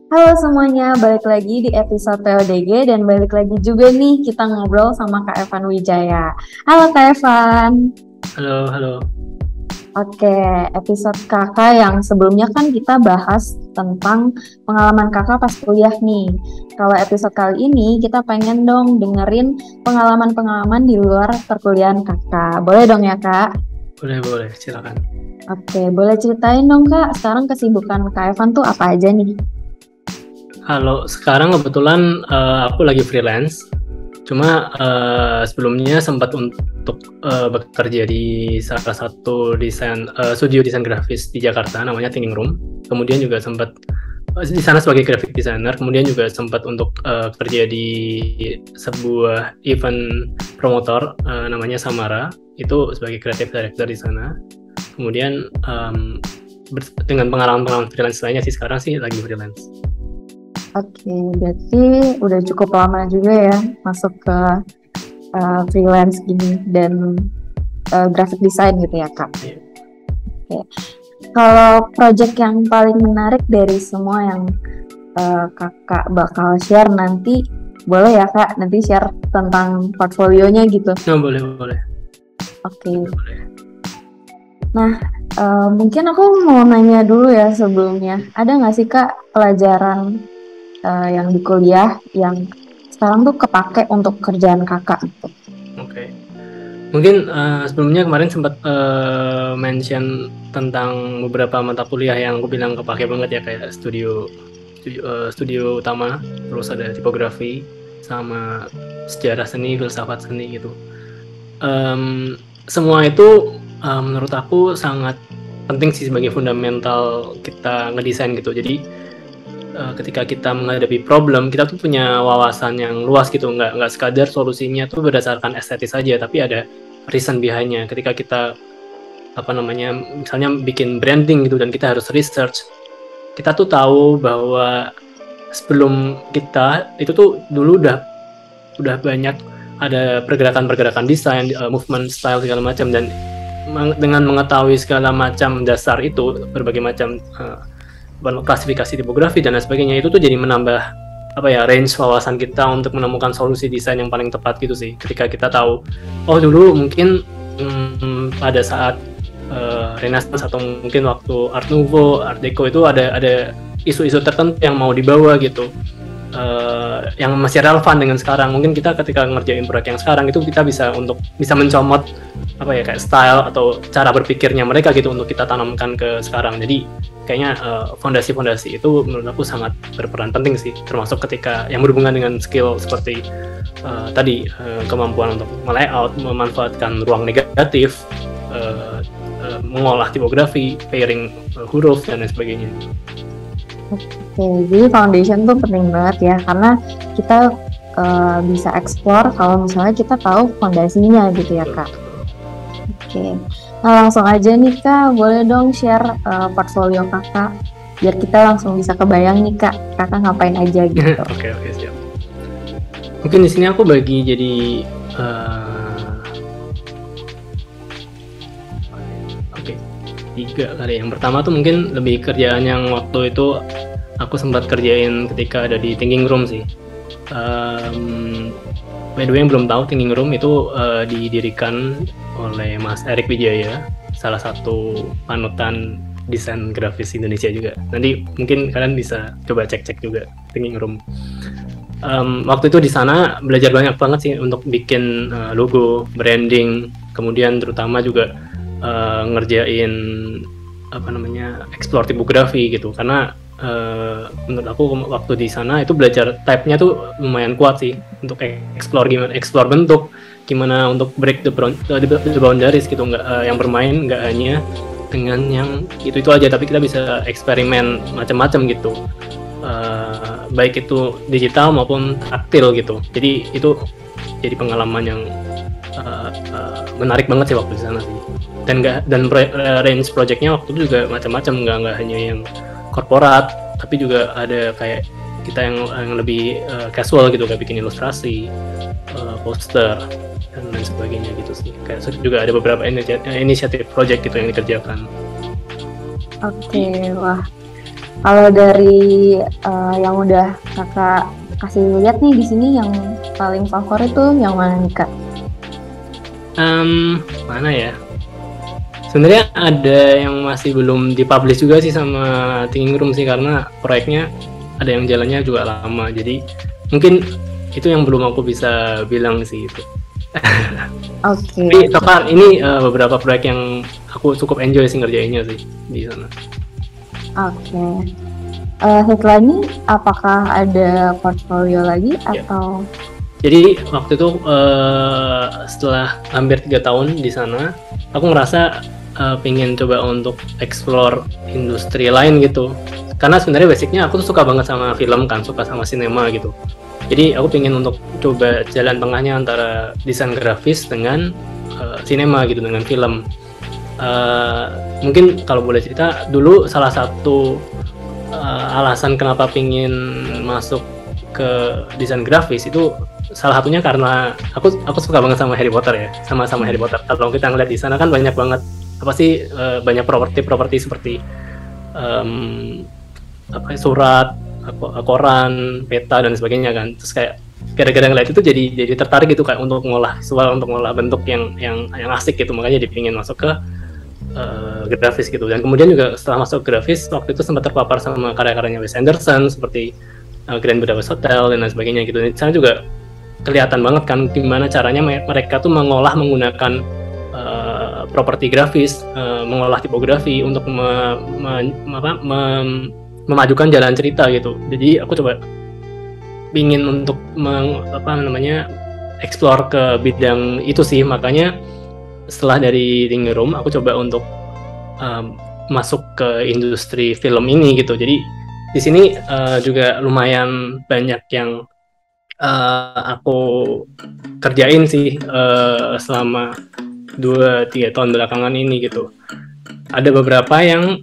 Halo semuanya, balik lagi di episode PODG dan balik lagi juga nih kita ngobrol sama Kak Evan Wijaya. Halo Kak Evan. Halo, halo. Oke, episode kakak yang sebelumnya kan kita bahas tentang pengalaman kakak pas kuliah nih. Kalau episode kali ini kita pengen dong dengerin pengalaman-pengalaman di luar perkuliahan kakak. Boleh dong ya Kak? Boleh, silakan. Oke, boleh ceritain dong Kak, sekarang kesibukan Kak Evan tuh apa aja nih? Halo, sekarang kebetulan aku lagi freelance. Cuma sebelumnya sempat untuk bekerja di salah satu studio desain grafis di Jakarta, namanya Thinking Room. Kemudian juga sempat di sana sebagai graphic designer. Kemudian juga sempat untuk kerja di sebuah event promotor namanya Samara. Itu sebagai creative director di sana. Kemudian dengan pengalaman-pengalaman freelance lainnya sih sekarang sih lagi freelance. Oke, berarti udah cukup lama juga ya masuk ke freelance gini dan graphic design gitu ya Kak. Iya. Oke. Kalau project yang paling menarik dari semua yang Kakak bakal share nanti, boleh ya Kak nanti share tentang portfolionya gitu. Oh, boleh. Oke. Boleh. Nah, mungkin aku mau nanya dulu ya sebelumnya. Ada nggak sih Kak pelajaran yang di kuliah yang sekarang tuh kepake untuk kerjaan kakak gitu? Oke. Mungkin sebelumnya kemarin sempat mention tentang beberapa mata kuliah yang aku bilang kepake banget ya, kayak studio utama, terus ada tipografi, sama sejarah seni, filsafat seni gitu. Semua itu menurut aku sangat penting sih sebagai fundamental kita ngedesain gitu. Jadi ketika kita menghadapi problem, kita tuh punya wawasan yang luas gitu, nggak sekadar solusinya tuh berdasarkan estetis saja, tapi ada reason behind-nya. Ketika kita misalnya bikin branding gitu dan kita harus research, kita tuh tahu bahwa sebelum kita itu tuh dulu udah banyak ada pergerakan desain, movement style segala macam, dan dengan mengetahui segala macam dasar itu, berbagai macam klasifikasi tipografi dan lain sebagainya, itu tuh jadi menambah range wawasan kita untuk menemukan solusi desain yang paling tepat gitu sih. Ketika kita tahu, dulu mungkin pada saat Renaissance atau mungkin waktu Art Nouveau, Art Deco itu ada isu-isu tertentu yang mau dibawa gitu, yang masih relevan dengan sekarang. Mungkin kita ketika ngerjain proyek yang sekarang itu kita bisa mencomot kayak style atau cara berpikirnya mereka gitu untuk kita tanamkan ke sekarang. Jadi kayaknya fondasi-fondasi itu menurut aku sangat berperan penting sih, termasuk ketika yang berhubungan dengan skill seperti kemampuan untuk melayout, memanfaatkan ruang negatif, mengolah tipografi, pairing huruf dan lain sebagainya. Oke, jadi foundation tuh penting banget ya, karena kita bisa explore kalau misalnya kita tahu fondasinya gitu ya Kak. Oke, nah langsung aja nih Kak, boleh dong share portfolio Kakak biar kita langsung bisa kebayang nih Kak, Kakak ngapain aja gitu. Oke, siap. Mungkin di sini aku bagi jadi tiga kali. Yang pertama tuh mungkin lebih kerjaan yang waktu itu aku sempat kerjain ketika ada di Thinking Room sih. By the way, yang belum tahu, Thinking Room itu didirikan oleh Mas Erik Wijaya, salah satu panutan desain grafis Indonesia juga. Nanti mungkin kalian bisa coba cek juga Thinking Room. Waktu itu di sana belajar banyak banget sih untuk bikin logo, branding, kemudian terutama juga ngerjain explore tipografi gitu, karena menurut aku waktu di sana itu belajar type-nya tuh lumayan kuat sih untuk explore bentuk, gimana untuk break the boundaries gitu, yang bermain nggak hanya dengan yang itu aja, tapi kita bisa eksperimen macam-macam gitu, baik itu digital maupun taktil gitu. Jadi itu jadi pengalaman yang menarik banget sih waktu di sana sih. Dan range projectnya waktu itu juga macam-macam, nggak hanya yang korporat, tapi juga ada kayak kita yang lebih casual gitu, kayak bikin ilustrasi, poster dan lain sebagainya gitu sih. Kayak juga ada beberapa inisiatif project gitu yang dikerjakan. Oke, wah Kalau dari yang udah kakak kasih lihat nih di sini, yang paling favorit tuh yang mana nih kak? Mana ya? Sebenarnya ada yang masih belum dipublish juga sih sama Thinking Room sih, karena proyeknya ada yang jalannya juga lama. Jadi mungkin itu yang belum aku bisa bilang sih itu. Oke. Tapi so far ini beberapa proyek yang aku cukup enjoy sih ngerjainnya sih di sana. Oke. Setelah ini apakah ada portfolio lagi atau? Jadi waktu itu setelah hampir 3 tahun di sana, aku ngerasa pengen coba untuk explore industri lain gitu. Karena sebenarnya basicnya aku tuh suka banget sama film kan, suka sama sinema gitu. Jadi aku pengen untuk coba jalan tengahnya antara desain grafis dengan sinema gitu, dengan film. Mungkin kalau boleh cerita, dulu salah satu alasan kenapa pengen masuk ke desain grafis itu salah satunya karena aku suka banget sama Harry Potter ya, sama Harry Potter. Kalau kita ngeliat di sana kan banyak banget banyak properti seperti surat, koran, peta dan sebagainya kan. Terus kayak gara-gara ngeliat itu jadi tertarik gitu kayak untuk ngolah visual, untuk ngolah bentuk yang asik gitu, makanya dipingin masuk ke grafis gitu. Dan kemudian juga setelah masuk grafis, waktu itu sempat terpapar sama karya-karyanya Wes Anderson seperti Grand Budapest Hotel dan lain sebagainya gitu. Di sana juga kelihatan banget kan gimana caranya mereka tuh menggunakan properti grafis, mengolah tipografi untuk memajukan jalan cerita gitu. Jadi aku coba ingin untuk explore ke bidang itu sih. Makanya setelah dari Thinking Room aku coba untuk masuk ke industri film ini gitu. Jadi di sini juga lumayan banyak yang aku kerjain sih selama 2-3 tahun belakangan ini gitu. Ada beberapa yang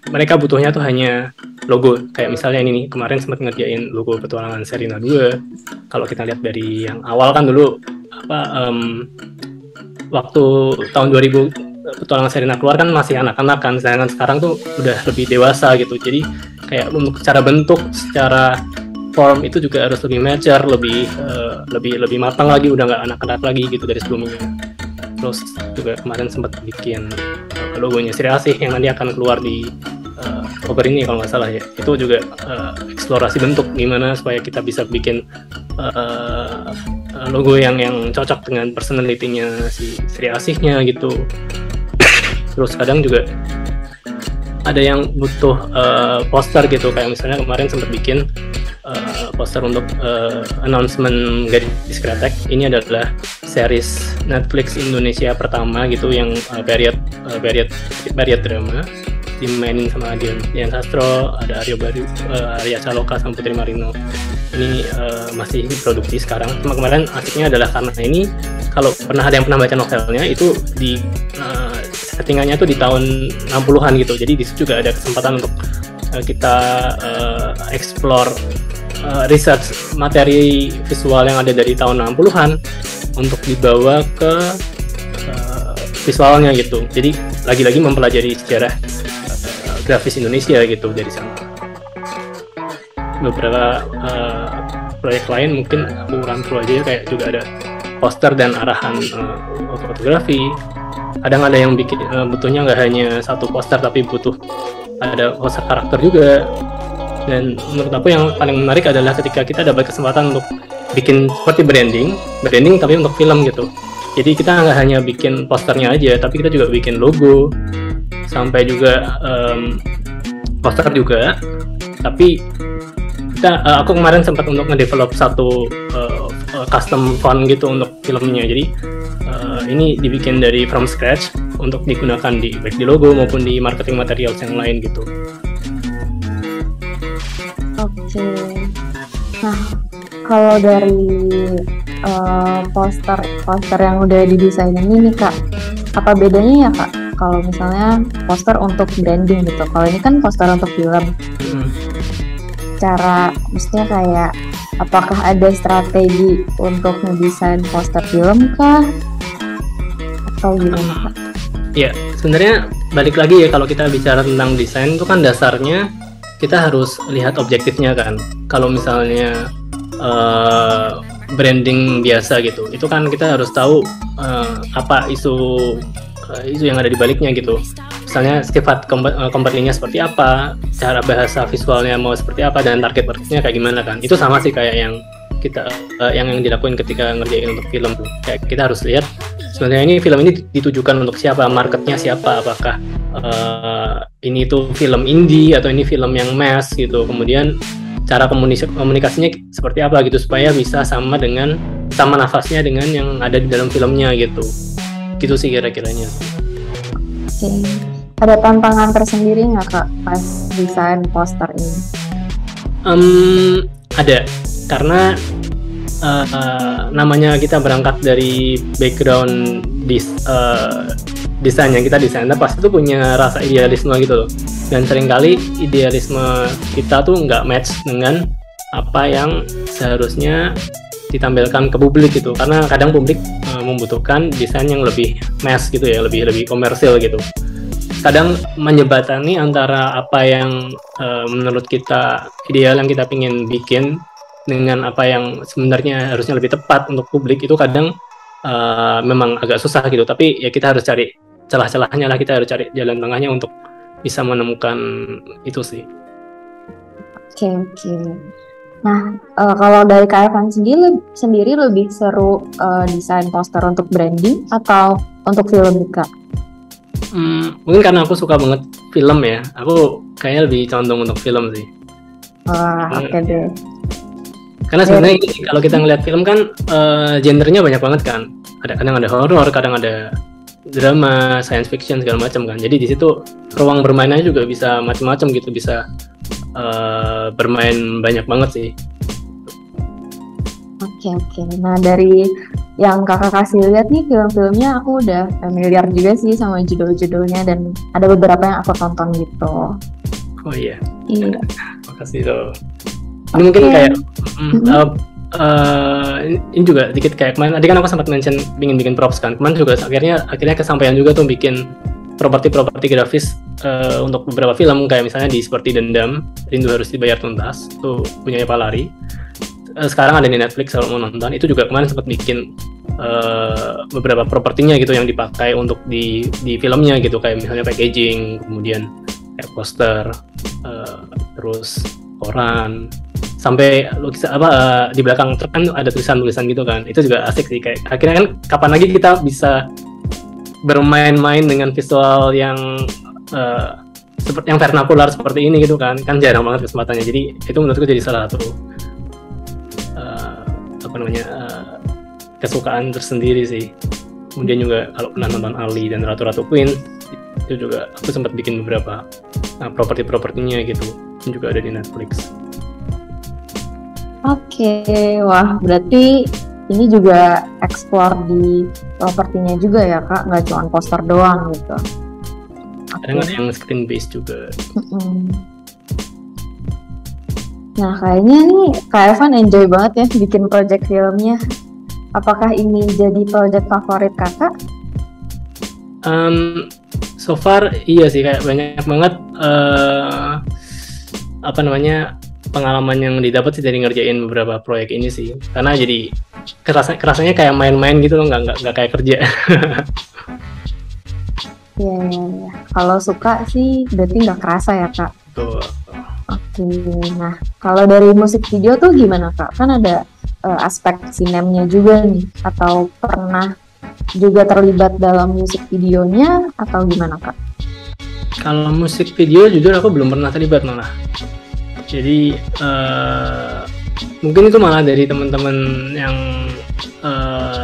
mereka butuhnya tuh hanya logo, kayak misalnya ini nih, kemarin sempat ngerjain logo Petualangan Sherina 2. Kalau kita lihat dari yang awal kan dulu waktu tahun 2000 Petualangan Sherina keluar kan masih anak-anak kan, sedangkan sekarang tuh udah lebih dewasa gitu. Jadi kayak untuk secara bentuk, secara form itu juga harus lebih mature, lebih matang lagi, udah nggak anak-anak lagi gitu dari sebelumnya. Terus juga kemarin sempat bikin logonya Sri Asih yang nanti akan keluar di Oktober ini kalau nggak salah ya. Itu juga eksplorasi bentuk, gimana supaya kita bisa bikin logo yang cocok dengan personality-nya si Sri Asihnya gitu. Terus kadang juga ada yang butuh poster gitu, kayak misalnya kemarin sempat bikin poster untuk announcement Gadis Kretek. Ini adalah series Netflix Indonesia pertama gitu yang period drama, dimainin sama Dian Sastro, ada Arya Saloka sama Putri Marino. Ini masih produksi sekarang. Cuma kemarin asiknya adalah karena ini, kalau ada yang pernah baca novelnya, itu di settingannya tuh di tahun 60-an gitu. Jadi di situ juga ada kesempatan untuk kita explore research materi visual yang ada dari tahun 60-an untuk dibawa ke visualnya gitu. Jadi lagi-lagi mempelajari sejarah grafis Indonesia gitu dari sana. Beberapa proyek lain mungkin aku rangkul aja, kayak juga ada poster dan arahan fotografi. Kadang ada yang bikin butuhnya nggak hanya satu poster, tapi butuh ada poster karakter juga. Dan menurut aku yang paling menarik adalah ketika kita dapat kesempatan untuk bikin seperti branding tapi untuk film gitu. Jadi kita nggak hanya bikin posternya aja, tapi kita juga bikin logo, sampai juga poster juga. Tapi aku kemarin sempat untuk ngedevelop satu custom font gitu untuk filmnya. Jadi ini dibikin dari from scratch untuk digunakan baik di logo maupun di marketing materials yang lain gitu. Oke. Nah, kalau dari poster yang udah didesain ini nih Kak, apa bedanya ya Kak kalau misalnya poster untuk branding gitu? Kalau ini kan poster untuk film. Maksudnya kayak apakah ada strategi untuk ngedesain poster film kah? Atau gimana Kak? Ya, sebenarnya balik lagi ya, kalau kita bicara tentang desain itu kan dasarnya kita harus lihat objektifnya kan. Kalau misalnya branding biasa gitu, itu kan kita harus tahu apa isu yang ada di baliknya gitu. Misalnya sifat company-nya seperti apa, cara bahasa visualnya mau seperti apa, dan target marketnya kayak gimana kan. Itu sama sih kayak yang kita yang dilakuin ketika ngerjain untuk film tuh. Kayak kita harus lihat sebenarnya ini film ini ditujukan untuk siapa, marketnya siapa, apakah ini tuh film indie atau ini film yang mass gitu. Kemudian cara komunikasinya seperti apa gitu supaya bisa sama nafasnya dengan yang ada di dalam filmnya gitu. Gitu sih kira-kiranya. Oke. Ada tantangan tersendiri nggak Kak pas desain poster ini? Ada, karena namanya kita berangkat dari background desain yang kita desainer, pasti tuh punya rasa idealisme gitu loh. Dan seringkali idealisme kita tuh nggak match dengan apa yang seharusnya ditampilkan ke publik gitu. Karena kadang publik membutuhkan desain yang lebih mass gitu ya, lebih komersil gitu. Kadang menjembatani antara apa yang menurut kita ideal yang kita pingin bikin dengan apa yang sebenarnya harusnya lebih tepat untuk publik, itu kadang memang agak susah gitu. Tapi ya kita harus cari celah-celahnya lah, kita harus cari jalan tengahnya untuk bisa menemukan itu sih. Oke. Nah, kalau dari Kak Evan sendiri lebih seru desain poster untuk branding atau untuk film Kak? Mungkin karena aku suka banget film ya, aku kayaknya lebih condong untuk film sih. Wah, oke deh. Karena sebenarnya kalau kita ngeliat film kan genrenya banyak banget kan. Kadang ada horor, kadang ada drama, science fiction segala macam kan. Jadi di situ ruang bermainnya juga bisa macam-macam gitu, bisa bermain banyak banget sih. Oke. Nah, dari yang Kakak kasih lihat nih film-filmnya, aku udah familiar juga sih sama judul-judulnya dan ada beberapa yang aku tonton gitu. Oh iya. Iya. Makasih loh. Ini mungkin kayak ini juga dikit kayak kemarin. Tadi kan aku sempat mention ingin bikin props kan. Kemarin juga akhirnya kesampaian juga tuh bikin properti grafis untuk beberapa film, kayak misalnya di Seperti Dendam, Rindu Harus Dibayar Tuntas, itu punya Palari. Sekarang ada di Netflix kalau mau nonton. Itu juga kemarin sempat bikin beberapa propertinya gitu yang dipakai untuk di filmnya gitu, kayak misalnya packaging, kemudian kayak poster, terus koran, sampai lukisan di belakang truk kan ada tulisan gitu kan. Itu juga asik sih, kayak akhirnya kan kapan lagi kita bisa bermain-main dengan visual yang seperti yang vernakular seperti ini gitu kan jarang banget kesempatannya. Jadi itu menurutku jadi salah satu kesukaan tersendiri sih. Kemudian juga kalau pernah nonton Ali dan Ratu-Ratu Queen, itu juga aku sempat bikin beberapa properti-propertinya gitu, dan juga ada di Netflix. Oke, wah berarti ini juga explore di propertinya juga ya Kak, nggak cuma poster doang gitu. Kadang ada yang screen based juga. Nah, kayaknya nih Kak Evan enjoy banget ya bikin project filmnya. Apakah ini jadi project favorit Kakak? So far iya sih, kayak banyak banget pengalaman yang didapat sih dari ngerjain beberapa proyek ini sih. Karena jadi kerasanya kayak main-main gitu loh, nggak kayak kerja. Iya. Kalau suka sih berarti nggak kerasa ya Kak? Tuh. Oke, nah kalau dari musik video tuh gimana Kak? Kan ada aspek sinemnya juga nih, atau pernah juga terlibat dalam musik videonya atau gimana Kak? Kalau musik video jujur aku belum pernah terlibat malah. Jadi mungkin itu malah dari teman-teman yang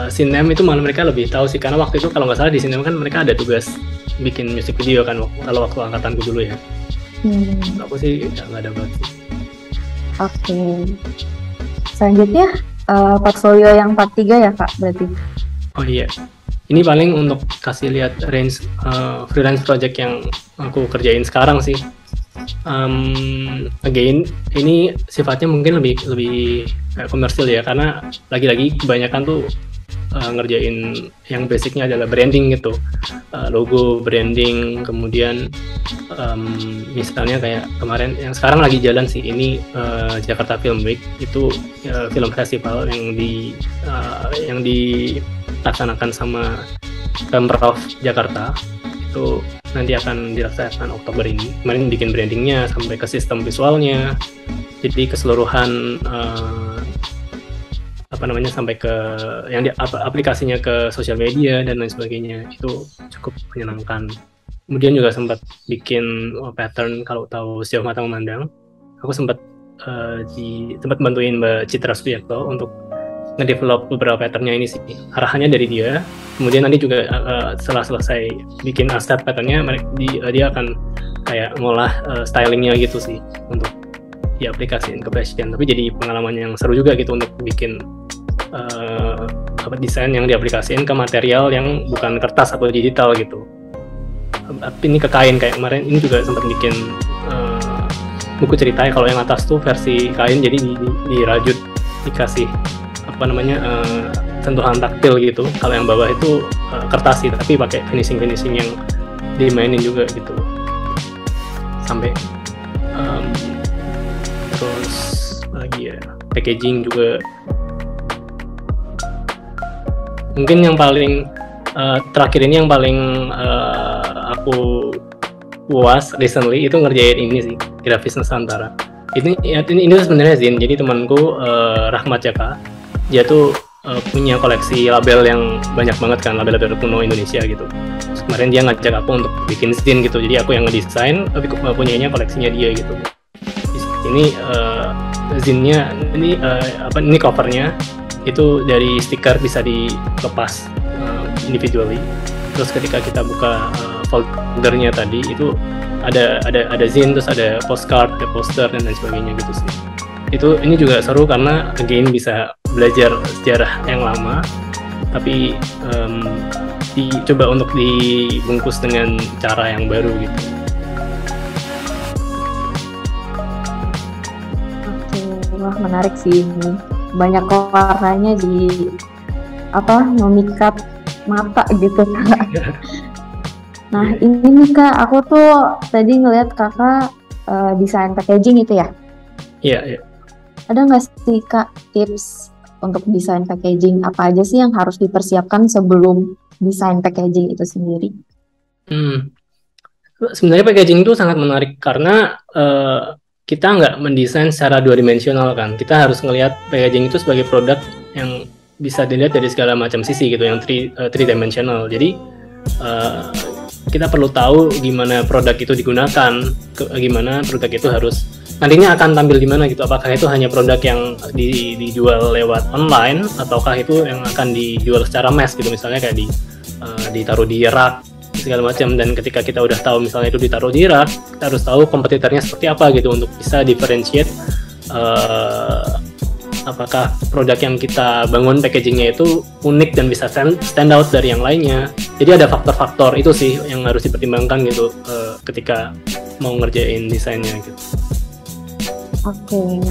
sinem itu malah mereka lebih tahu sih, karena waktu itu kalau nggak salah di sinem kan mereka ada tugas bikin musik video kan kalau waktu angkatanku dulu ya. Aku sih nggak ada banget sih. Oke. Selanjutnya portfolio yang part 3 ya Kak berarti? Oh iya, ini paling untuk kasih lihat range freelance project yang aku kerjain sekarang sih. Again, ini sifatnya mungkin lebih kayak komersil ya, karena lagi-lagi kebanyakan tuh ngerjain yang basicnya adalah branding gitu, logo, branding, kemudian misalnya kayak kemarin yang sekarang lagi jalan sih ini Jakarta Film Week, itu film festival yang dilaksanakan sama Pemprov Jakarta, itu nanti akan dilaksanakan Oktober ini. Kemarin bikin brandingnya sampai ke sistem visualnya, jadi keseluruhan sampai ke yang aplikasinya ke sosial media dan lain sebagainya, itu cukup menyenangkan. Kemudian juga sempat bikin pattern, kalau tahu Sejauh Mata Memandang, aku sempat bantuin Mbak Citra Suyakto untuk ngedevelop beberapa patternnya ini sih. Arahannya dari dia. Kemudian nanti juga setelah selesai bikin asset patternnya, dia akan kayak ngolah stylingnya gitu sih untuk diaplikasiin ke fashion. Tapi jadi pengalaman yang seru juga gitu untuk bikin desain yang diaplikasiin ke material yang bukan kertas atau digital gitu. Ini ke kain, kayak kemarin ini juga sempat bikin buku ceritanya. Kalau yang atas tuh versi kain, jadi dirajut, dikasih sentuhan taktil gitu. Kalau yang bawah itu kertas sih, tapi pakai finishing yang dimainin juga gitu. Sampai terus lagi ya, packaging juga. Mungkin yang paling terakhir ini yang paling aku puas recently itu ngerjain ini sih, Grafis Nusantara. Ini sebenarnya Zin. Jadi temanku Rahmat Jaka, dia tuh punya koleksi label yang banyak banget kan, label-label kuno Indonesia gitu. Terus kemarin dia ngajak aku untuk bikin zin gitu, jadi aku yang ngedesain, tapi punyanya koleksinya dia gitu. Ini zinnya, ini covernya itu dari stiker, bisa dilepas individually. Terus ketika kita buka foldernya tadi, itu ada zin, terus ada postcard, ada poster dan lain sebagainya gitu sih. Ini juga seru karena again bisa belajar sejarah yang lama, tapi dicoba untuk dibungkus dengan cara yang baru gitu. Oke, wah menarik sih ini. Banyak warnanya memikat mata gitu Kak. Nah ini nih Kak, aku tuh tadi ngeliat Kakak desain packaging itu ya? Iya. Ada nggak sih Kak tips untuk desain packaging? Apa aja sih yang harus dipersiapkan sebelum desain packaging itu sendiri? Sebenarnya packaging itu sangat menarik karena kita nggak mendesain secara dua dimensional kan. Kita harus ngelihat packaging itu sebagai produk yang bisa dilihat dari segala macam sisi gitu, yang three dimensional. Jadi kita perlu tahu gimana produk itu digunakan, gimana produk itu harus nantinya akan tampil di mana gitu. Apakah itu hanya produk yang dijual lewat online, ataukah itu yang akan dijual secara mass gitu, misalnya kayak ditaruh di rak segala macam. Dan ketika kita udah tahu misalnya itu ditaruh di rak, kita harus tahu kompetitornya seperti apa gitu untuk bisa differentiate apakah produk yang kita bangun packagingnya itu unik dan bisa stand out dari yang lainnya. Jadi ada faktor-faktor itu sih yang harus dipertimbangkan gitu ketika mau ngerjain desainnya gitu. Oke,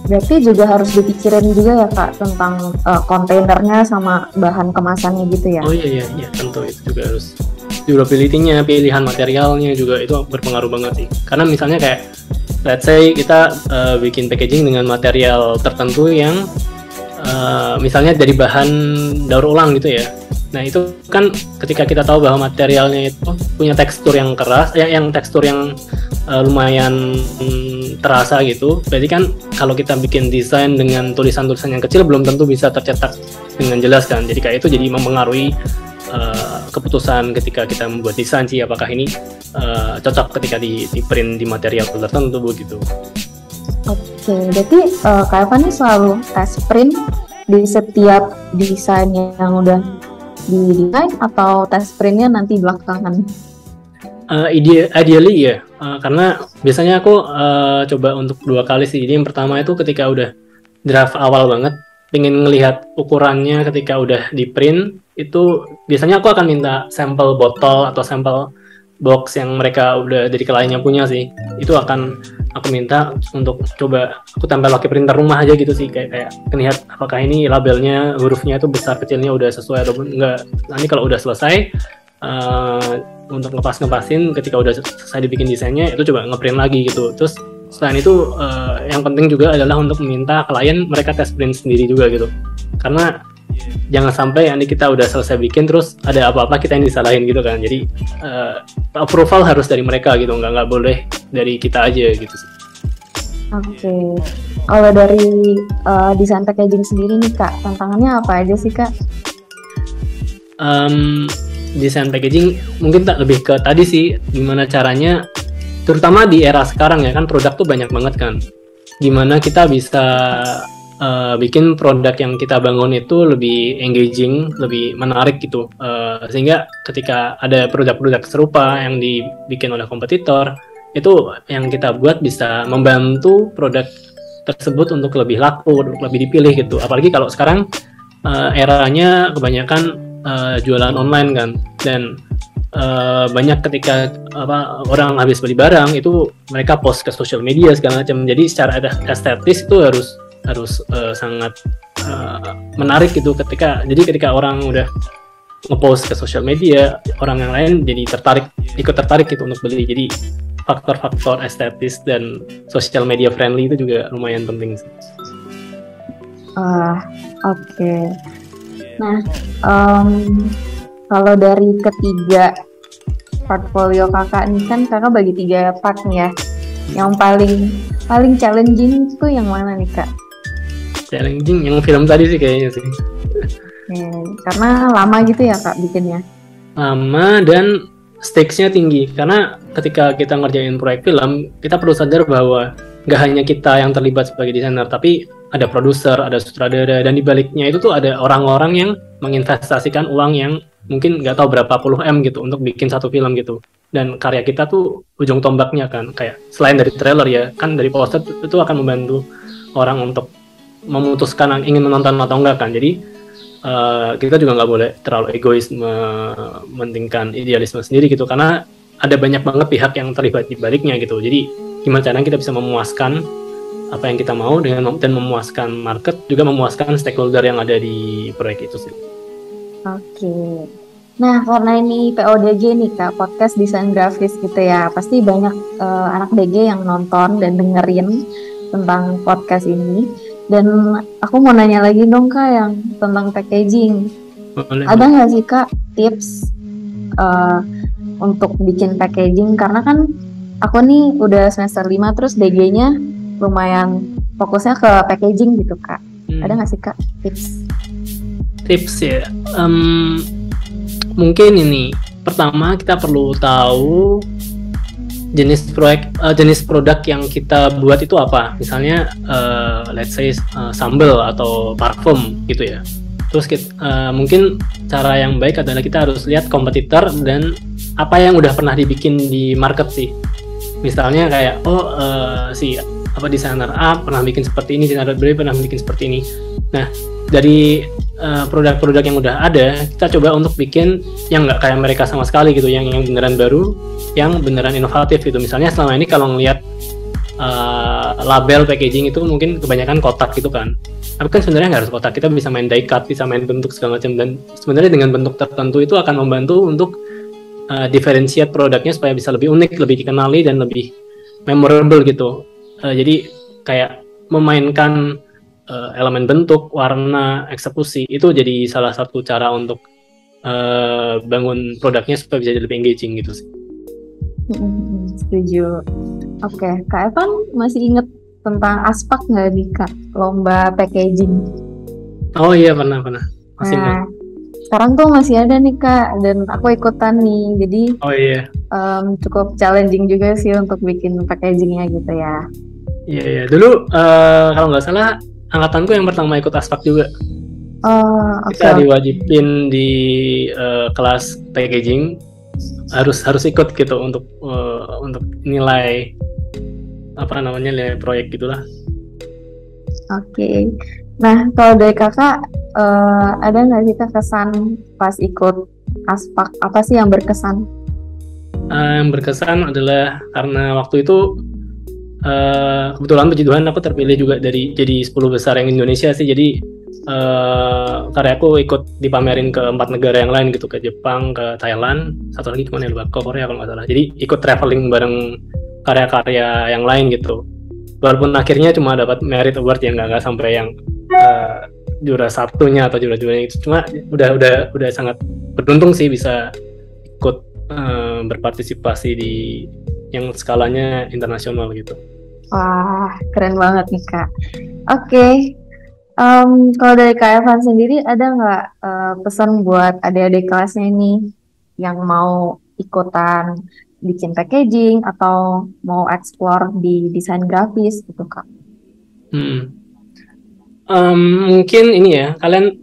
berarti juga harus dipikirin juga ya Kak tentang kontainernya sama bahan kemasannya gitu ya? Oh iya, tentu itu juga harus. Durability-nya, pilihan materialnya juga itu berpengaruh banget sih. Karena misalnya kayak let's say kita bikin packaging dengan material tertentu yang misalnya dari bahan daur ulang gitu ya. Nah itu kan ketika kita tahu bahwa materialnya itu punya tekstur yang keras, yang tekstur yang lumayan terasa gitu. Berarti kan kalau kita bikin desain dengan tulisan-tulisan yang kecil belum tentu bisa tercetak dengan jelas kan. Jadi kayak itu jadi mempengaruhi keputusan ketika kita membuat desain sih, apakah ini cocok ketika di print di material tertentu begitu. Oke, berarti Kak Evan ini selalu tes print di setiap desain yang udah didesain atau tes printnya nanti belakangan? Ideally ya, karena biasanya aku coba untuk 2 kali sih. Jadi yang pertama itu ketika udah draft awal banget, pengen ngelihat ukurannya ketika udah di print, itu biasanya aku akan minta sampel botol atau sampel box yang mereka udah dari kliennya punya sih. Itu akan aku minta untuk coba aku tempel pakai printer rumah aja gitu sih, kayak lihat apakah ini labelnya, hurufnya itu besar kecilnya udah sesuai ataupun enggak. Nanti kalau udah selesai untuk ngepasin ketika udah selesai dibikin desainnya itu coba ngeprint lagi gitu. Terus selain itu yang penting juga adalah untuk meminta klien mereka tes print sendiri juga gitu, karena jangan sampai nanti kita udah selesai bikin terus ada apa-apa kita yang disalahin gitu kan. Jadi approval harus dari mereka gitu, nggak boleh dari kita aja gitu sih. Oke. Kalau dari desain packaging sendiri nih Kak, tantangannya apa aja sih Kak? Desain packaging mungkin tak lebih ke tadi sih, gimana caranya, terutama di era sekarang ya kan produk tuh banyak banget kan, gimana kita bisa bikin produk yang kita bangun itu lebih engaging, lebih menarik gitu, sehingga ketika ada produk-produk serupa yang dibikin oleh kompetitor, itu yang kita buat bisa membantu produk tersebut untuk lebih laku, lebih dipilih gitu. Apalagi kalau sekarang eranya kebanyakan jualan online kan, dan banyak ketika orang habis beli barang itu mereka post ke sosial media segala macam. Jadi secara estetis itu harus sangat menarik gitu. Ketika orang udah ngepost ke sosial media, orang yang lain jadi ikut tertarik gitu untuk beli. Jadi faktor-faktor estetis dan sosial media friendly itu juga lumayan penting sih. Oke. Nah, kalau dari ketiga portfolio kakak nih, kan kakak bagi 3 part nih ya. Yang paling challenging itu yang mana nih Kak? Challenging yang film tadi sih kayaknya sih. Karena lama gitu ya Kak bikinnya? Lama dan stakes-nya tinggi, karena ketika kita ngerjain proyek film, kita perlu sadar bahwa nggak hanya kita yang terlibat sebagai desainer, tapi ada produser, ada sutradara, dan di baliknya itu tuh ada orang-orang yang menginvestasikan uang yang mungkin nggak tahu berapa puluh M gitu untuk bikin satu film gitu. Dan karya kita tuh ujung tombaknya kan, kayak selain dari trailer ya, kan dari poster itu akan membantu orang untuk memutuskan ingin menonton atau enggak kan. Jadi kita juga nggak boleh terlalu egois mementingkan idealisme sendiri gitu, karena ada banyak banget pihak yang terlibat di baliknya gitu. Jadi gimana caranya kita bisa memuaskan apa yang kita mau dan memuaskan market, juga memuaskan stakeholder yang ada di proyek itu sih. Oke. Nah, karena ini PODG nih Kak, podcast desain grafis gitu ya, pasti banyak anak DG yang nonton dan dengerin tentang podcast ini. Dan aku mau nanya lagi dong Kak yang tentang packaging. Boleh. Ada nggak sih Kak tips untuk bikin packaging? Karena kan aku nih udah semester 5 terus DG-nya lumayan fokusnya ke packaging gitu Kak. Ada nggak sih Kak tips ya? Mungkin ini pertama kita perlu tahu jenis produk yang kita buat itu apa. Misalnya let's say sambal atau parfum gitu ya. Terus mungkin cara yang baik adalah kita harus lihat kompetitor dan apa yang udah pernah dibikin di market sih. Misalnya kayak si desainer A pernah bikin seperti ini, desainer B pernah bikin seperti ini. Nah, dari produk-produk yang udah ada, kita coba untuk bikin yang nggak kayak mereka sama sekali gitu, yang beneran baru, yang beneran inovatif gitu. Misalnya selama ini kalau ngelihat label packaging itu mungkin kebanyakan kotak gitu kan. Tapi kan sebenarnya nggak harus kotak, kita bisa main die cut, bisa main bentuk segala macam, dan sebenarnya dengan bentuk tertentu itu akan membantu untuk diferensiat produknya supaya bisa lebih unik, lebih dikenali, dan lebih memorable gitu. Jadi kayak memainkan elemen bentuk, warna, eksekusi itu jadi salah satu cara untuk bangun produknya supaya bisa jadi lebih engaging gitu sih. Setuju. Oke, Kak Evan masih inget tentang Aspak nggak nih Kak, lomba packaging? Oh iya, pernah. Masih sekarang tuh masih ada nih Kak, dan aku ikutan nih, jadi cukup challenging juga sih untuk bikin packagingnya gitu ya. Iya. Dulu kalau nggak salah angkatanku yang pertama ikut Aspak juga. Kita diwajibin di kelas packaging harus ikut gitu untuk nilai nilai proyek gitulah. Oke. Nah, kalau dari kakak ada nggak sih kesan pas ikut Aspak, apa sih yang berkesan? Yang berkesan adalah karena waktu itu kebetulan puji Tuhan aku terpilih juga dari jadi 10 besar yang Indonesia sih. Jadi karyaku ikut dipamerin ke 4 negara yang lain gitu, ke Jepang, ke Thailand, satu lagi kemana ya lupa, ke Korea kalau nggak salah. Jadi ikut traveling bareng karya-karya yang lain gitu. Walaupun akhirnya cuma dapat merit award yang nggak sampai yang juara satunya atau juara-juaranya itu, cuma udah sangat beruntung sih bisa ikut berpartisipasi di yang skalanya internasional gitu. Wah, keren banget nih Kak. Oke, kalau dari Kak Evan sendiri ada nggak pesan buat adik-adik kelasnya ini yang mau ikutan bikin packaging atau mau explore di desain grafis gitu Kak? Mungkin ini ya, kalian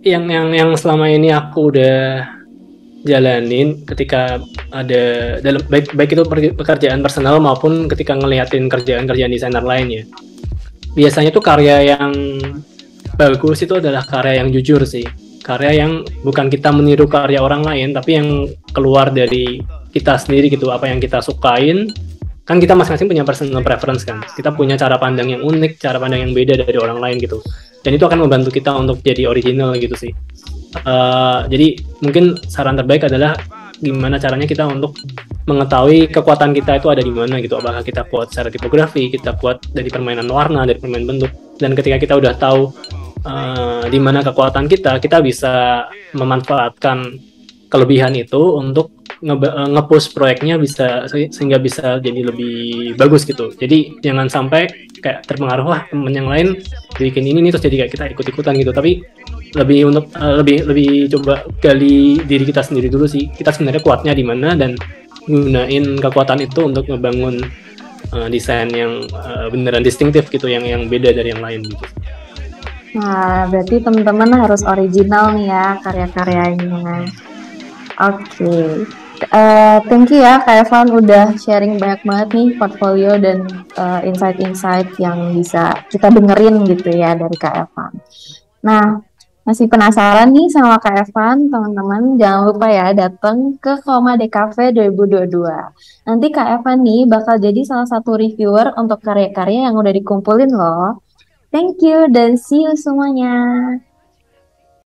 yang selama ini aku udah jalanin ketika ada dalam baik itu pekerjaan personal maupun ketika ngeliatin kerjaan-kerjaan desainer lain ya. Biasanya tuh karya yang bagus itu adalah karya yang jujur sih. Karya yang bukan kita meniru karya orang lain, tapi yang keluar dari kita sendiri gitu, apa yang kita sukain. Kan kita masing-masing punya personal preference kan. Kita punya cara pandang yang unik, cara pandang yang beda dari orang lain gitu. Dan itu akan membantu kita untuk jadi original gitu sih. Jadi mungkin saran terbaik adalah gimana caranya kita untuk mengetahui kekuatan kita itu ada di mana gitu. Apakah kita kuat secara tipografi, kita kuat dari permainan warna, dari permainan bentuk. Dan ketika kita udah tahu di mana kekuatan kita bisa memanfaatkan kelebihan itu untuk nge-push proyeknya bisa sehingga bisa jadi lebih bagus gitu. Jadi jangan sampai kayak terpengaruh wah temen yang lain bikin ini nih terus jadi kayak kita ikut-ikutan gitu. Tapi lebih untuk lebih coba gali diri kita sendiri dulu sih. Kita sebenarnya kuatnya di mana dan gunain kekuatan itu untuk ngebangun desain yang beneran distintif gitu, yang beda dari yang lain gitu. Nah, berarti teman-teman harus original nih ya karya-karyanya. Oke. Thank you ya Kak Evan udah sharing banyak banget nih portfolio dan insight-insight yang bisa kita dengerin gitu ya dari Kak Evan. Nah, masih penasaran nih sama Kak Evan, teman-teman jangan lupa ya datang ke Koma Cafe 2022. Nanti Kak Evan nih bakal jadi salah satu reviewer untuk karya-karya yang udah dikumpulin loh. Thank you dan see you semuanya.